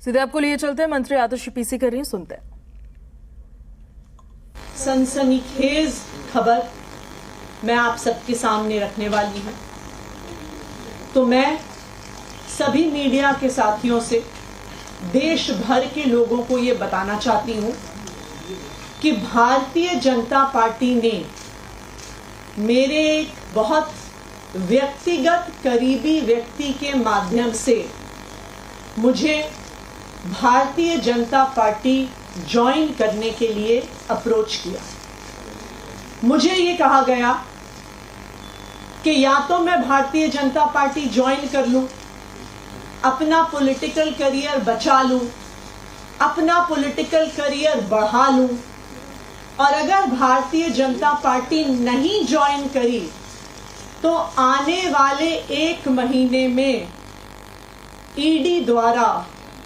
सीधे आपको लिए चलते हैं, मंत्री आतिशी पीसी कर रही हैं, सुनते हैं। सनसनीखेज खबर मैं आप सबके सामने रखने वाली हूं। तो मैं सभी मीडिया के साथियों से, देश भर के लोगों को ये बताना चाहती हूं कि भारतीय जनता पार्टी ने मेरे एक बहुत व्यक्तिगत करीबी व्यक्ति के माध्यम से मुझे भारतीय जनता पार्टी ज्वाइन करने के लिए अप्रोच किया। मुझे ये कहा गया कि या तो मैं भारतीय जनता पार्टी ज्वाइन कर लूं, अपना पॉलिटिकल करियर बचा लूं, अपना पॉलिटिकल करियर बढ़ा लूं, और अगर भारतीय जनता पार्टी नहीं ज्वाइन करी तो आने वाले 1 महीने में ईडी द्वारा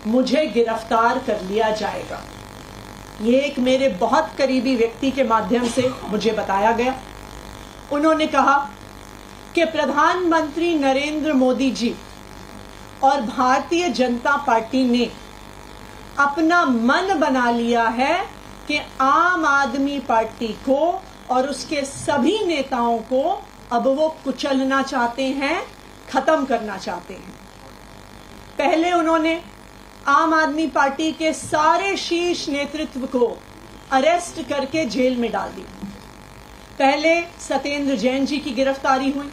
मुझे गिरफ्तार कर लिया जाएगा। ये एक मेरे बहुत करीबी व्यक्ति के माध्यम से मुझे बताया गया। उन्होंने कहा कि प्रधानमंत्री नरेंद्र मोदी जी और भारतीय जनता पार्टी ने अपना मन बना लिया है कि आम आदमी पार्टी को और उसके सभी नेताओं को अब वो कुचलना चाहते हैं, खत्म करना चाहते हैं। पहले उन्होंने आम आदमी पार्टी के सारे शीर्ष नेतृत्व को अरेस्ट करके जेल में डाल दिया। पहले सत्येंद्र जैन जी की गिरफ्तारी हुई,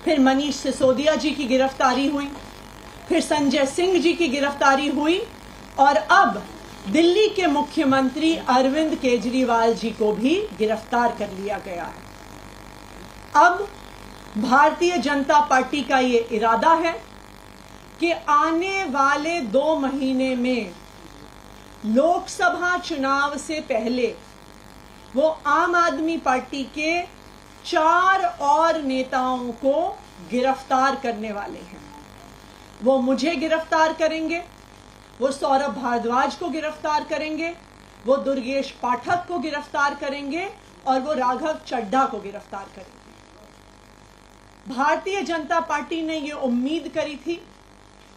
फिर मनीष सिसोदिया जी की गिरफ्तारी हुई, फिर संजय सिंह जी की गिरफ्तारी हुई, और अब दिल्ली के मुख्यमंत्री अरविंद केजरीवाल जी को भी गिरफ्तार कर लिया गया है। अब भारतीय जनता पार्टी का ये इरादा है कि आने वाले 2 महीने में लोकसभा चुनाव से पहले वो आम आदमी पार्टी के 4 और नेताओं को गिरफ्तार करने वाले हैं। वो मुझे गिरफ्तार करेंगे, वो सौरभ भारद्वाज को गिरफ्तार करेंगे, वो दुर्गेश पाठक को गिरफ्तार करेंगे, और वो राघव चड्ढा को गिरफ्तार करेंगे। भारतीय जनता पार्टी ने ये उम्मीद करी थी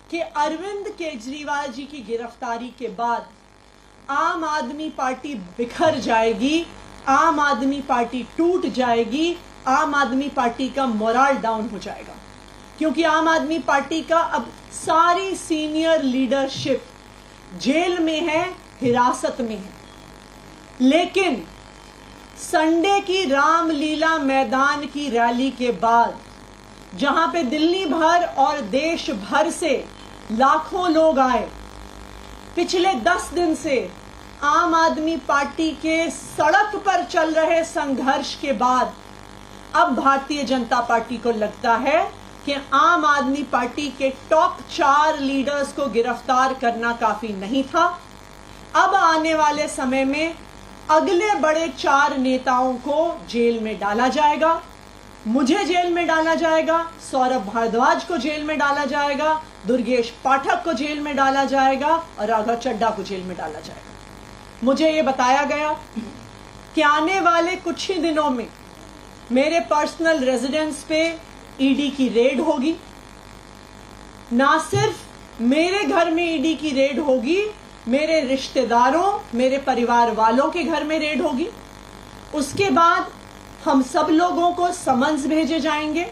कि अरविंद केजरीवाल जी की गिरफ्तारी के बाद आम आदमी पार्टी बिखर जाएगी, आम आदमी पार्टी टूट जाएगी, आम आदमी पार्टी का मोरल डाउन हो जाएगा, क्योंकि आम आदमी पार्टी का अब सारी सीनियर लीडरशिप जेल में है, हिरासत में है। लेकिन संडे की रामलीला मैदान की रैली के बाद, जहां पे दिल्ली भर और देश भर से लाखों लोग आए, पिछले 10 दिन से आम आदमी पार्टी के सड़क पर चल रहे संघर्ष के बाद अब भारतीय जनता पार्टी को लगता है कि आम आदमी पार्टी के टॉप 4 लीडर्स को गिरफ्तार करना काफी नहीं था। अब आने वाले समय में अगले बड़े 4 नेताओं को जेल में डाला जाएगा। मुझे जेल में डाला जाएगा, सौरभ भारद्वाज को जेल में डाला जाएगा, दुर्गेश पाठक को जेल में डाला जाएगा, और राघव चड्ढा को जेल में डाला जाएगा। मुझे ये बताया गया कि आने वाले कुछ ही दिनों में मेरे पर्सनल रेजिडेंस पे ईडी की रेड होगी। ना सिर्फ मेरे घर में ईडी की रेड होगी, मेरे रिश्तेदारों, मेरे परिवार वालों के घर में रेड होगी। उसके बाद हम सब लोगों को समन्स भेजे जाएंगे,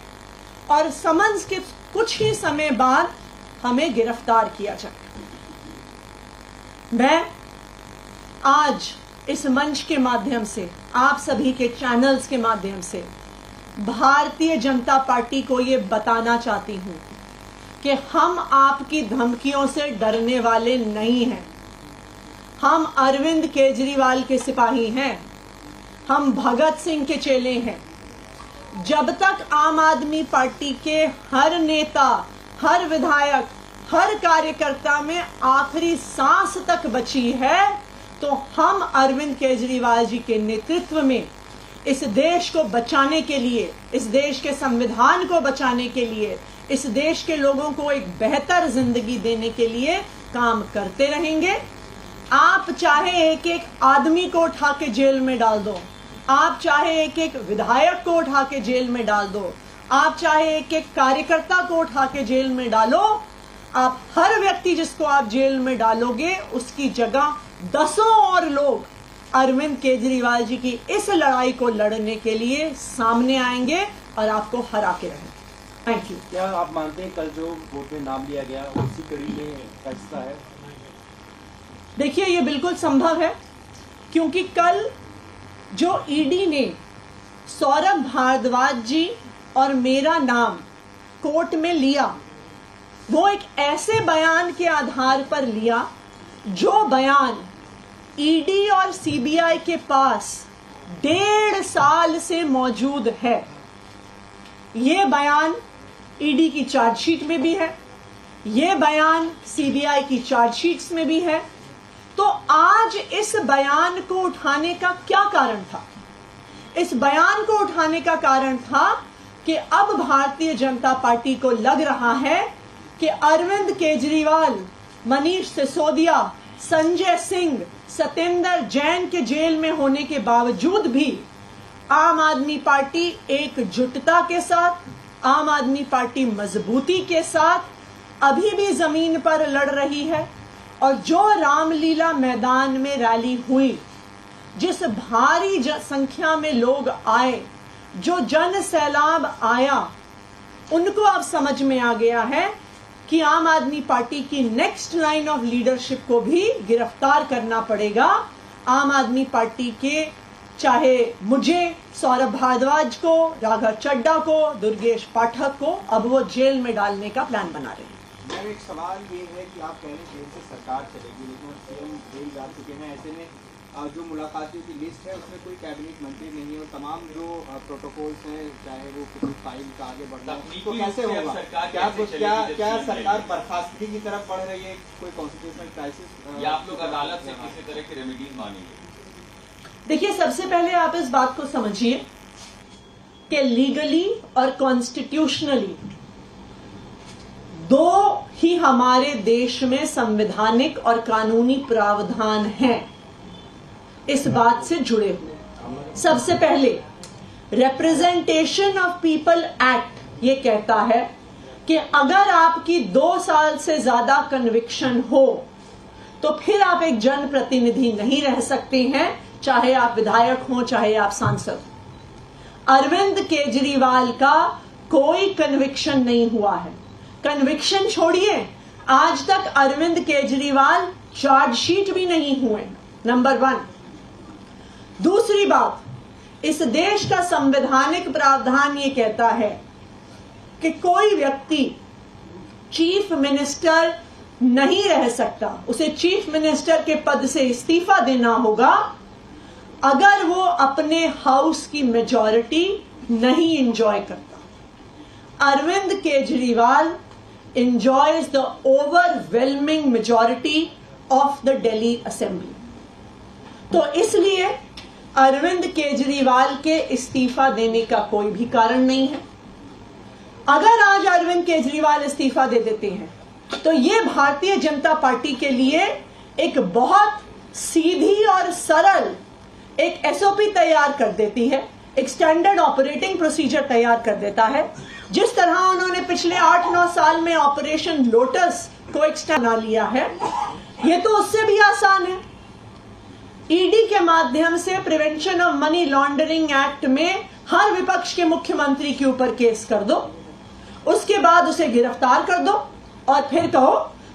और समन्स के कुछ ही समय बाद हमें गिरफ्तार किया जाएगा। मैं आज इस मंच के माध्यम से, आप सभी के चैनल्स के माध्यम से भारतीय जनता पार्टी को ये बताना चाहती हूं कि हम आपकी धमकियों से डरने वाले नहीं हैं। हम अरविंद केजरीवाल के सिपाही हैं, हम भगत सिंह के चेले हैं। जब तक आम आदमी पार्टी के हर नेता, हर विधायक, हर कार्यकर्ता में आखिरी सांस तक बची है, तो हम अरविंद केजरीवाल जी के नेतृत्व में इस देश को बचाने के लिए, इस देश के संविधान को बचाने के लिए, इस देश के लोगों को एक बेहतर जिंदगी देने के लिए काम करते रहेंगे। आप चाहे एक एक आदमी को उठा के जेल में डाल दो, आप चाहे एक एक विधायक को उठा के जेल में डाल दो, आप चाहे एक एक कार्यकर्ता को उठा के जेल में डालो, आप हर व्यक्ति जिसको आप जेल में डालोगे उसकी जगह दसों और लोग अरविंद केजरीवाल जी की इस लड़ाई को लड़ने के लिए सामने आएंगे और आपको हरा के रहेंगे। Thank you. क्या आप मानते हैं कल जो वोट में नाम लिया गया उसी कड़ी में फैसला है? देखिए, ये बिल्कुल संभव है, क्योंकि कल जो ईडी ने सौरभ भारद्वाज जी और मेरा नाम कोर्ट में लिया, वो एक ऐसे बयान के आधार पर लिया जो बयान ईडी और सीबीआई के पास 1.5 साल से मौजूद है। ये बयान ईडी की चार्जशीट में भी है, ये बयान सीबीआई की चार्जशीट्स में भी है। तो आज इस बयान को उठाने का क्या कारण था? इस बयान को उठाने का कारण था कि अब भारतीय जनता पार्टी को लग रहा है कि अरविंद केजरीवाल, मनीष सिसोदिया, संजय सिंह, सत्येंद्र जैन के जेल में होने के बावजूद भी आम आदमी पार्टी एकजुटता के साथ, आम आदमी पार्टी मजबूती के साथ अभी भी जमीन पर लड़ रही है। और जो रामलीला मैदान में रैली हुई, जिस भारी संख्या में लोग आए, जो जन सैलाब आया, उनको अब समझ में आ गया है कि आम आदमी पार्टी की नेक्स्ट लाइन ऑफ लीडरशिप को भी गिरफ्तार करना पड़ेगा। आम आदमी पार्टी के, चाहे मुझे, सौरभ भारद्वाज को, राघव चड्ढा को, दुर्गेश पाठक को, अब वो जेल में डालने का प्लान बना रहे हैं। मैम, एक सवाल ये है कि आप कह रहे हैं जेल से सरकार चलेगी, लेकिन सीएम जेल जा चुके हैं। ऐसे में जो मुलाकातियों की लिस्ट है उसमें कोई कैबिनेट मंत्री नहीं है और तमाम जो प्रोटोकॉल्स हैं, चाहे वो किसी फाइल का आगे बढ़ना, तो कैसे होगा? क्या सरकार बर्खास्तगी की तरफ बढ़ रही है? कोई कॉन्स्टिट्यूशनल क्राइसिस या आप लोग अदालत से किसी तरह की रेमेडीज मांगेंगे? देखिए, सबसे पहले आप इस बात को समझिए कि लीगली और कॉन्स्टिट्यूशनली दो ही हमारे देश में संवैधानिक और कानूनी प्रावधान हैं इस बात से जुड़े हुए। सबसे पहले रिप्रेजेंटेशन ऑफ पीपल एक्ट ये कहता है कि अगर आपकी 2 साल से ज्यादा कन्विक्शन हो तो फिर आप एक जनप्रतिनिधि नहीं रह सकते हैं, चाहे आप विधायक हो, चाहे आप सांसद। अरविंद केजरीवाल का कोई कन्विक्शन नहीं हुआ है। कन्विक्शन छोड़िए, आज तक अरविंद केजरीवाल चार्जशीट भी नहीं हुए, नंबर 1। दूसरी बात, इस देश का संवैधानिक प्रावधान ये कहता है कि कोई व्यक्ति चीफ मिनिस्टर नहीं रह सकता, उसे चीफ मिनिस्टर के पद से इस्तीफा देना होगा अगर वो अपने हाउस की मेजॉरिटी नहीं एंजॉय करता। Arvind Kejriwal enjoys the overwhelming majority of the Delhi Assembly। तो इसलिए अरविंद केजरीवाल के इस्तीफा देने का कोई भी कारण नहीं है। अगर आज अरविंद केजरीवाल इस्तीफा दे देते हैं तो ये भारतीय जनता पार्टी के लिए एक बहुत सीधी और सरल एक एसओपी तैयार कर देती है, एक स्टैंडर्ड ऑपरेटिंग प्रोसीजर तैयार कर देता है। जिस तरह उन्होंने पिछले 8-9 साल में ऑपरेशन लोटस को एक स्टैंड बना लिया है, ये तो उससे भी आसान है। ईडी के माध्यम से prevention of money laundering act में हर विपक्ष के मुख्यमंत्री के ऊपर केस कर दो, उसके बाद उसे गिरफ्तार कर दो और फिर कहो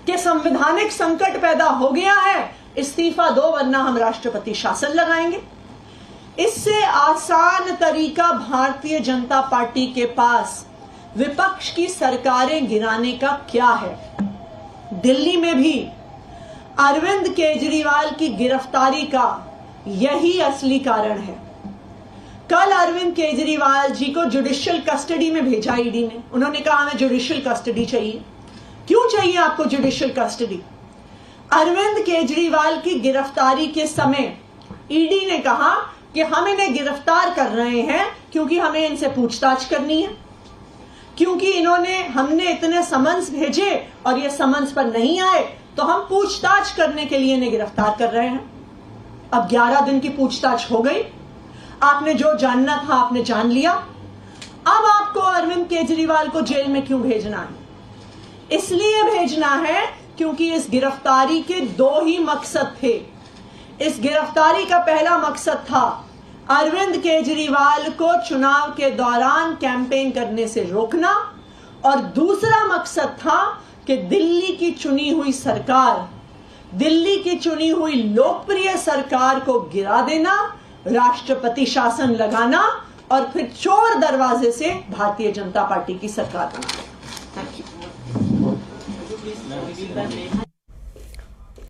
कि संवैधानिक संकट पैदा हो गया है, इस्तीफा दो वरना हम राष्ट्रपति शासन लगाएंगे। इससे आसान तरीका भारतीय जनता पार्टी के पास विपक्ष की सरकारें गिराने का क्या है? दिल्ली में भी अरविंद केजरीवाल की गिरफ्तारी का यही असली कारण है। कल अरविंद केजरीवाल जी को जुडिशियल कस्टडी में भेजा ईडी ने। उन्होंने कहा हमें जुडिशियल कस्टडी चाहिए। क्यों चाहिए आपको जुडिशियल कस्टडी? अरविंद केजरीवाल की गिरफ्तारी के समय ईडी ने कहा कि हम इन्हें गिरफ्तार कर रहे हैं क्योंकि हमें इनसे पूछताछ करनी है, क्योंकि हमने इतने समन्स भेजे और ये समन्स पर नहीं आए तो हम पूछताछ करने के लिए इन्हें गिरफ्तार कर रहे हैं। अब 11 दिन की पूछताछ हो गई, आपने जो जानना था आपने जान लिया। अब आपको अरविंद केजरीवाल को जेल में क्यों भेजना है? इसलिए भेजना है क्योंकि इस गिरफ्तारी के दो ही मकसद थे। इस गिरफ्तारी का पहला मकसद था अरविंद केजरीवाल को चुनाव के दौरान कैंपेन करने से रोकना, और दूसरा मकसद था कि दिल्ली की चुनी हुई सरकार, दिल्ली की चुनी हुई लोकप्रिय सरकार को गिरा देना, राष्ट्रपति शासन लगाना और फिर चोर दरवाजे से भारतीय जनता पार्टी की सरकार बनाना। Thank you.